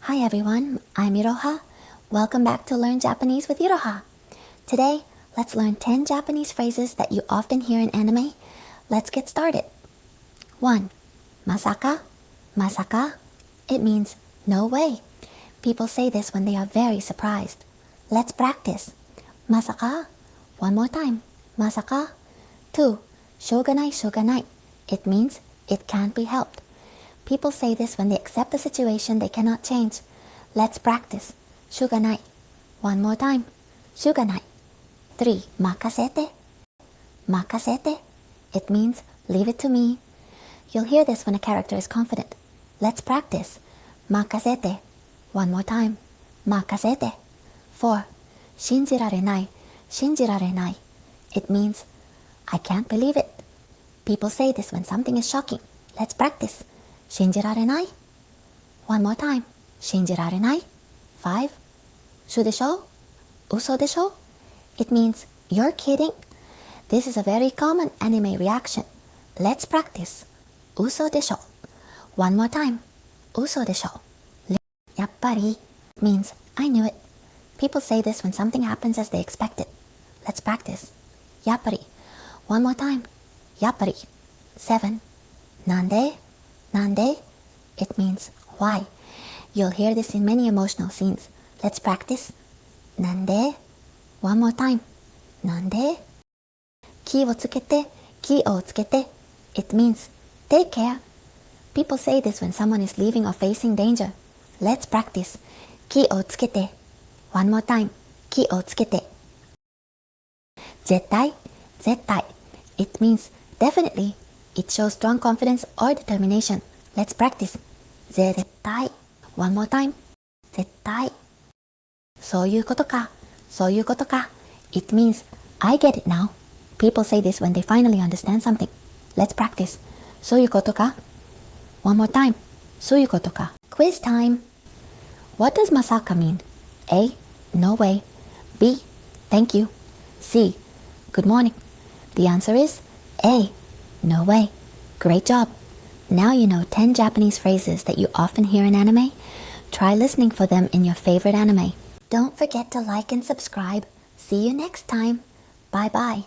Hi everyone, I'm Iroha. Welcome back to Learn Japanese with Iroha. Today, let's learn 10 Japanese phrases that you often hear in anime. Let's get started. 1. Masaka. Masaka. It means no way. People say this when they are very surprised. Let's practice. Masaka. One more time. Masaka. 2. しょうがないしょうがない. It means it can't be helped. People say this when they accept a situation they cannot change. Let's practice. しょうがない. One more time. しょうがない. 3. Makasete. Makasete. It means leave it to me. You'll hear this when a character is confident. Let's practice. Makasete. One more time. Makasete. 4. 信じられない. 信じられない. It means I can't believe it. People say this when something is shocking. Let's practice. 信じられない. One more time. 信じられない. 5. 嘘でしょ? 嘘でしょ? It means you're kidding. This is a very common anime reaction. Let's practice. 嘘でしょ? One more time. 嘘でしょ? やっぱり means I knew it. People say this when something happens as they expect it. Let's practice. やっぱり One more time. やっぱり 7. Nande. Nande. It means why. You'll hear this in many emotional scenes. Let's practice. Nande. One more time. Nande. 気をつけて、気をつけて. It means take care. People say this when someone is leaving or facing danger. Let's practice. 気をつけて. One more time. 気をつけて. Zettai. Zettai. It means definitely. It shows strong confidence or determination. Let's practice. 絶対. One more time. 絶対. そういうことか. そういうことか. It means I get it now. People say this when they finally understand something. Let's practice. そういうことか. One more time. そういうことか. Quiz time. What does Masaka mean? A. No way. B. Thank you. C. Good morning. The answer is A. No way. Great job. Now you know 10 Japanese phrases that you often hear in anime. Try listening for them in your favorite anime. Don't forget to like and subscribe. See you next time. Bye bye.